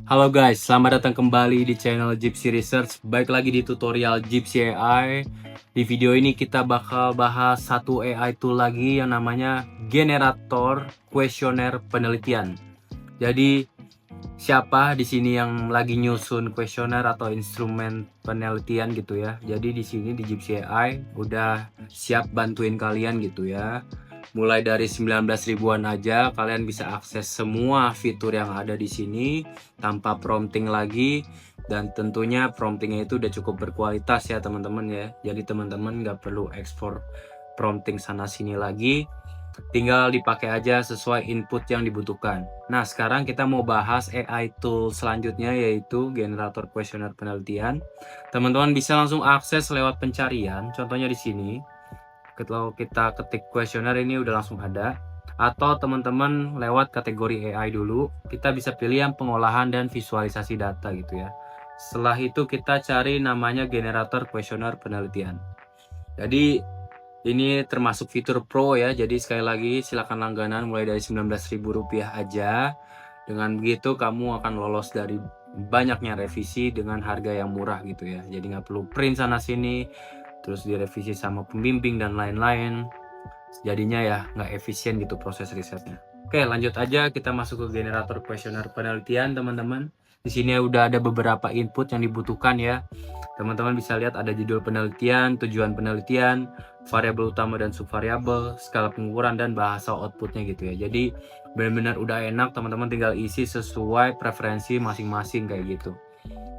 Halo guys, selamat datang kembali di channel Gypsy Research. Baik lagi di tutorial Gypsy AI. Di video ini kita bakal bahas satu AI tool lagi yang namanya generator kuesioner penelitian. Jadi siapa di sini yang lagi nyusun kuesioner atau instrumen penelitian gitu ya. Jadi di sini di Gypsy AI udah siap bantuin kalian gitu ya. Mulai dari 19 ribuan aja kalian bisa akses semua fitur yang ada di sini tanpa prompting lagi, dan tentunya promptingnya itu udah cukup berkualitas ya teman-teman ya. Jadi teman-teman nggak perlu ekspor prompting sana sini lagi, tinggal dipakai aja sesuai input yang dibutuhkan. Nah, sekarang kita mau bahas AI tool selanjutnya, yaitu generator kuesioner penelitian. Teman-teman bisa langsung akses lewat pencarian, contohnya di sini. Kalau kita ketik kuesioner ini udah langsung ada, atau teman-teman lewat kategori AI dulu, kita bisa pilih yang pengolahan dan visualisasi data gitu ya. Setelah itu kita cari namanya generator kuesioner penelitian. Jadi ini termasuk fitur pro ya, jadi sekali lagi silakan langganan mulai dari Rp19.000 aja. Dengan begitu kamu akan lolos dari banyaknya revisi dengan harga yang murah gitu ya. Jadi nggak perlu print sana sini, terus direvisi sama pembimbing dan lain-lain. Jadinya ya nggak efisien gitu proses risetnya. Oke, lanjut aja kita masuk ke generator kuesioner penelitian teman-teman. Di sini udah ada beberapa input yang dibutuhkan ya. Teman-teman bisa lihat ada judul penelitian, tujuan penelitian, variabel utama dan subvariabel, skala pengukuran, dan bahasa outputnya gitu ya. Jadi benar-benar udah enak, teman-teman tinggal isi sesuai preferensi masing-masing kayak gitu.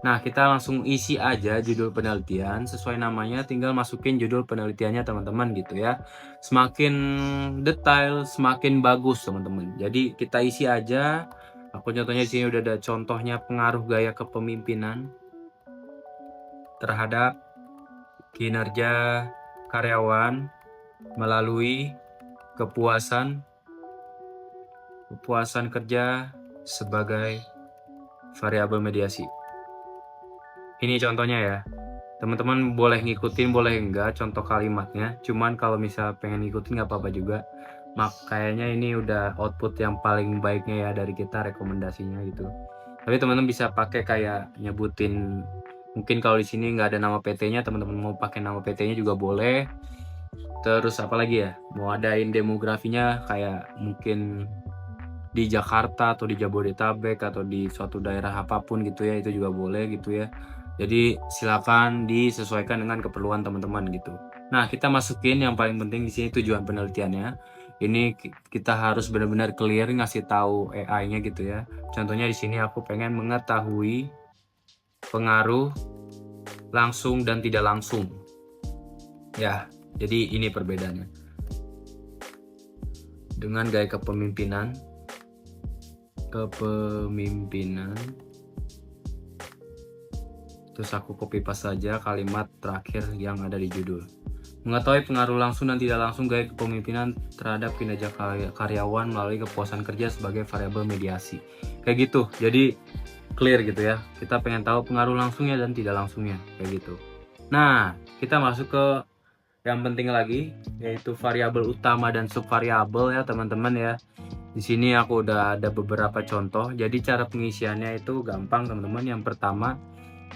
Nah, kita langsung isi aja judul penelitian sesuai namanya, tinggal masukin judul penelitiannya teman-teman gitu ya. Semakin detail, semakin bagus teman-teman. Jadi kita isi aja. Aku contohnya di sini udah ada contohnya pengaruh gaya kepemimpinan terhadap kinerja karyawan melalui kepuasan kerja sebagai variabel mediasi. Ini contohnya ya. Teman-teman boleh ngikutin, boleh enggak contoh kalimatnya. Cuman kalau misal pengen ngikutin nggak apa-apa juga. Kayaknya ini udah output yang paling baiknya ya dari kita, rekomendasinya gitu. Tapi teman-teman bisa pakai kayak nyebutin, mungkin kalau di sini nggak ada nama PT-nya, teman-teman mau pakai nama PT-nya juga boleh. Terus apa lagi ya? Mau adain demografinya kayak mungkin di Jakarta atau di Jabodetabek atau di suatu daerah apapun gitu ya, itu juga boleh gitu ya. Jadi silakan disesuaikan dengan keperluan teman-teman gitu. Nah, kita masukin yang paling penting di sini tujuan penelitiannya. Ini kita harus benar-benar clear ngasih tahu AI-nya gitu ya. Contohnya di sini aku pengen mengetahui pengaruh langsung dan tidak langsung. Ya, jadi ini perbedaannya. Dengan gaya kepemimpinan terus aku copy paste saja kalimat terakhir yang ada di judul. Mengetahui pengaruh langsung dan tidak langsung gaya kepemimpinan terhadap kinerja karyawan melalui kepuasan kerja sebagai variabel mediasi. Kayak gitu, jadi clear gitu ya. Kita pengen tahu pengaruh langsungnya dan tidak langsungnya, kayak gitu. Nah, kita masuk ke yang penting lagi, yaitu variabel utama dan subvariabel ya teman-teman ya. Di sini aku udah ada beberapa contoh. Jadi cara pengisiannya itu gampang teman-teman. Yang pertama,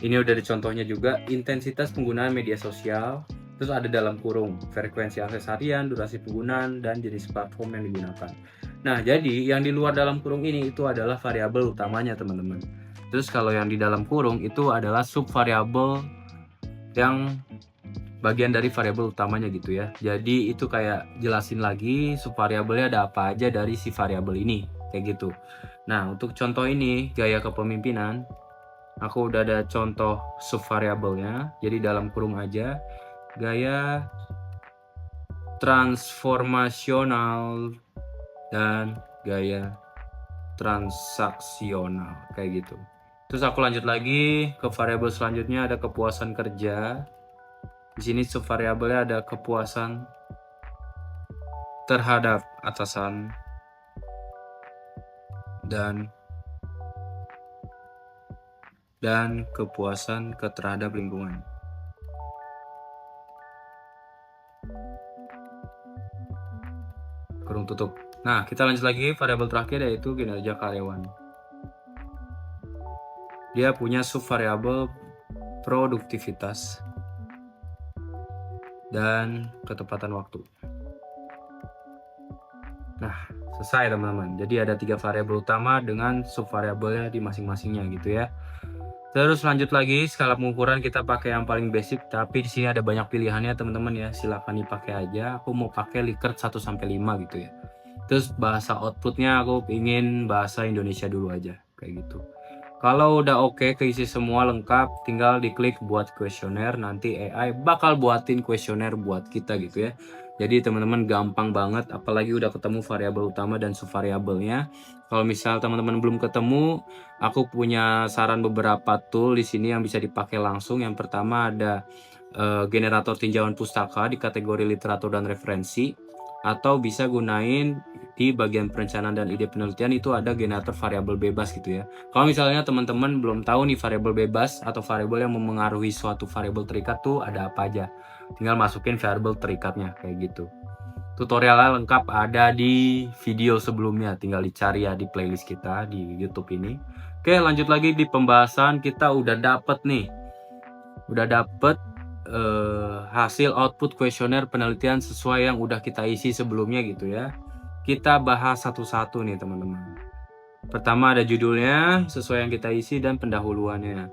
ini udah ada contohnya juga, intensitas penggunaan media sosial. Terus ada dalam kurung frekuensi akses harian, durasi penggunaan, dan jenis platform yang digunakan. Nah, jadi yang di luar dalam kurung ini itu adalah variabel utamanya teman-teman. Terus kalau yang di dalam kurung itu adalah subvariabel yang bagian dari variabel utamanya gitu ya. Jadi itu kayak jelasin lagi subvariabelnya ada apa aja dari si variabel ini, kayak gitu. Nah, untuk contoh ini gaya kepemimpinan, aku udah ada contoh subvariabelnya. Jadi dalam kurung aja gaya transformasional dan gaya transaksional kayak gitu. Terus aku lanjut lagi ke variabel selanjutnya, ada kepuasan kerja. Di sini subvariabelnya ada kepuasan terhadap atasan dan kepuasan terhadap lingkungan. Kurung tutup. Nah, kita lanjut lagi variabel terakhir yaitu kinerja karyawan. dia punya subvariabel produktivitas dan ketepatan waktu. Nah, selesai teman-teman. Jadi ada 3 variabel utama dengan subvariabelnya di masing-masingnya gitu ya. Terus lanjut lagi, skala pengukuran kita pakai yang paling basic, tapi di sini ada banyak pilihannya teman-teman ya. Silakan dipakai aja. Aku mau pakai Likert 1 sampai 5 gitu ya. Terus bahasa outputnya aku ingin bahasa Indonesia dulu aja kayak gitu. Kalau udah oke, keisi semua lengkap, tinggal diklik buat kuesioner, nanti AI bakal buatin kuesioner buat kita gitu ya. Jadi teman-teman gampang banget, apalagi udah ketemu variabel utama dan subvariabelnya. Kalau misal teman-teman belum ketemu, aku punya saran beberapa tool di sini yang bisa dipakai langsung. Yang pertama ada generator tinjauan pustaka di kategori literatur dan referensi, atau bisa gunain di bagian perencanaan dan ide penelitian itu ada generator variabel bebas gitu ya. Kalau misalnya teman-teman belum tahu nih variabel bebas atau variabel yang memengaruhi suatu variabel terikat tuh ada apa aja, tinggal masukin variabel terikatnya kayak gitu. Tutorialnya lengkap ada di video sebelumnya, tinggal dicari ya di playlist kita di YouTube ini. Oke, lanjut lagi di pembahasan. Kita udah dapet hasil output kuesioner penelitian sesuai yang udah kita isi sebelumnya gitu ya. Kita bahas satu-satu nih teman-teman. Pertama ada judulnya sesuai yang kita isi dan pendahuluannya.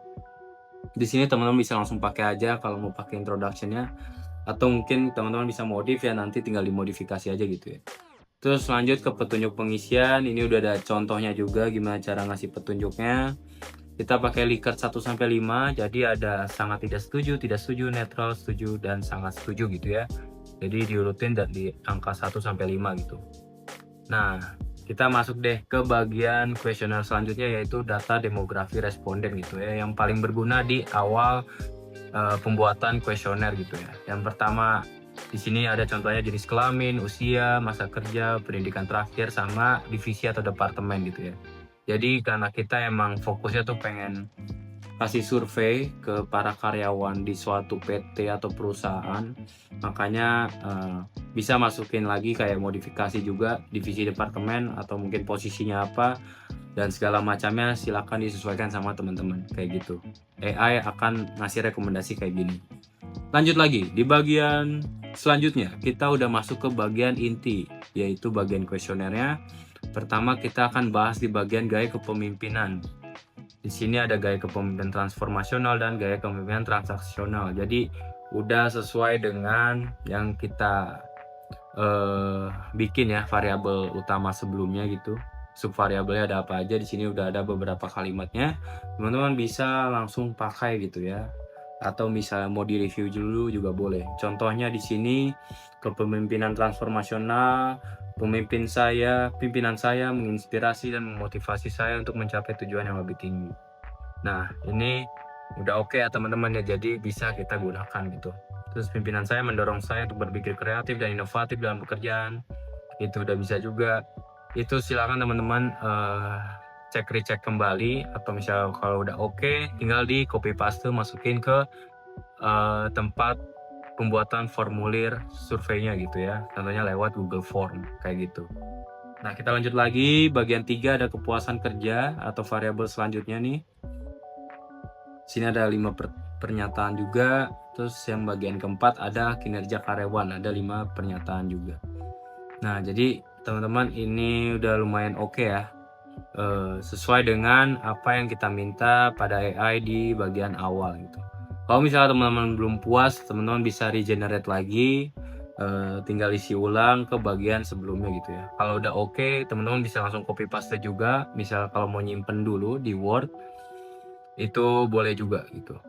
Di sini teman-teman bisa langsung pakai aja kalau mau pakai introductionnya, atau mungkin teman-teman bisa modif ya, nanti tinggal dimodifikasi aja gitu ya. Terus lanjut ke petunjuk pengisian. Ini udah ada contohnya juga gimana cara ngasih petunjuknya. Kita pakai Likert 1 sampai 5. Jadi ada sangat tidak setuju, netral, setuju, dan sangat setuju gitu ya. Jadi diurutin dari angka 1 sampai 5 gitu. Nah, kita masuk deh ke bagian kuesioner selanjutnya, yaitu data demografi responden gitu ya, yang paling berguna di awal pembuatan kuesioner gitu ya. Yang pertama di sini ada contohnya jenis kelamin, usia, masa kerja, pendidikan terakhir, sama divisi atau departemen gitu ya. Jadi karena kita emang fokusnya tuh pengen kasih survei ke para karyawan di suatu PT atau perusahaan, makanya bisa masukin lagi kayak modifikasi juga divisi, departemen, atau mungkin posisinya apa dan segala macamnya. Silakan disesuaikan sama teman-teman kayak gitu. AI akan ngasih rekomendasi kayak gini. Lanjut lagi di bagian selanjutnya, kita udah masuk ke bagian inti, yaitu bagian kuesionernya. Pertama kita akan bahas di bagian gaya kepemimpinan. Di sini ada gaya kepemimpinan transformasional dan gaya kepemimpinan transaksional. Jadi udah sesuai dengan yang kita bikin ya variabel utama sebelumnya gitu. Subvariabelnya ada apa aja, di sini udah ada beberapa kalimatnya. Teman-teman bisa langsung pakai gitu ya. Atau misalnya mau di-review dulu juga boleh. Contohnya di sini kepemimpinan transformasional, pimpinan saya menginspirasi dan memotivasi saya untuk mencapai tujuan yang lebih tinggi. Nah, ini udah oke ya teman-teman ya, jadi bisa kita gunakan gitu. Terus pimpinan saya mendorong saya untuk berpikir kreatif dan inovatif dalam pekerjaan. Itu udah bisa juga. Itu silakan teman-teman cek recheck kembali, atau misalnya kalau udah oke, tinggal di copy paste masukin ke tempat pembuatan formulir surveinya gitu ya, contohnya lewat Google Form kayak gitu. Nah, kita lanjut lagi bagian 3, ada kepuasan kerja atau variabel selanjutnya nih. Sini ada 5 pernyataan juga. Terus yang bagian keempat ada kinerja karyawan, ada 5 pernyataan juga. Nah, jadi teman-teman ini udah lumayan oke ya, sesuai dengan apa yang kita minta pada AI di bagian awal gitu. Kalau misalnya teman-teman belum puas, teman-teman bisa regenerate lagi, tinggal isi ulang ke bagian sebelumnya gitu ya. Kalau udah oke, teman-teman bisa langsung copy paste juga. Misal kalau mau nyimpen dulu di Word, itu boleh juga gitu.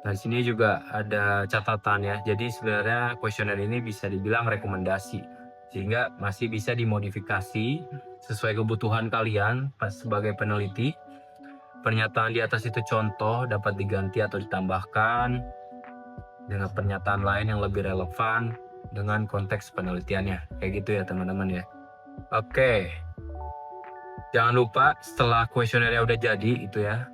Nah, di sini juga ada catatan ya. Jadi sebenarnya kuesioner ini bisa dibilang rekomendasi, sehingga masih bisa dimodifikasi sesuai kebutuhan kalian pas sebagai peneliti. Pernyataan di atas itu contoh, dapat diganti atau ditambahkan dengan pernyataan lain yang lebih relevan dengan konteks penelitiannya. Kayak gitu ya teman-teman ya. Oke. Jangan lupa setelah kuesionernya udah jadi itu ya,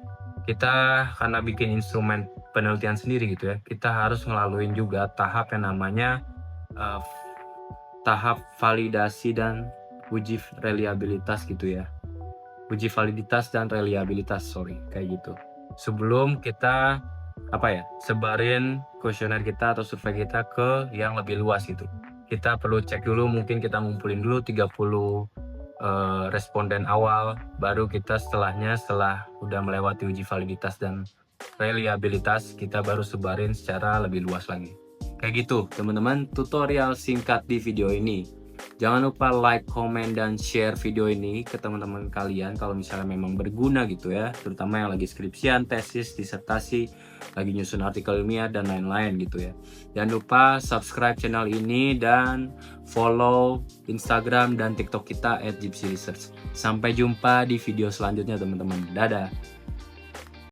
kita karena bikin instrumen penelitian sendiri gitu ya, kita harus ngelaluin juga tahap yang namanya tahap validasi dan uji reliabilitas gitu ya. Uji validitas dan reliabilitas, kayak gitu. sebelum kita sebarin kuesioner kita atau survei kita ke yang lebih luas gitu. Kita perlu cek dulu, mungkin kita ngumpulin dulu 30 responden awal, baru kita setelah udah melewati uji validitas dan reliabilitas, kita baru sebarin secara lebih luas lagi. Kayak gitu teman-teman tutorial singkat di video ini. Jangan lupa like, comment, dan share video ini ke teman-teman kalian kalau misalnya memang berguna gitu ya, terutama yang lagi skripsian, tesis, disertasi, lagi nyusun artikel ilmiah dan lain-lain gitu ya. Jangan lupa subscribe channel ini dan follow Instagram dan TikTok kita @gypsyresearch. Sampai jumpa di video selanjutnya teman-teman. Dadah.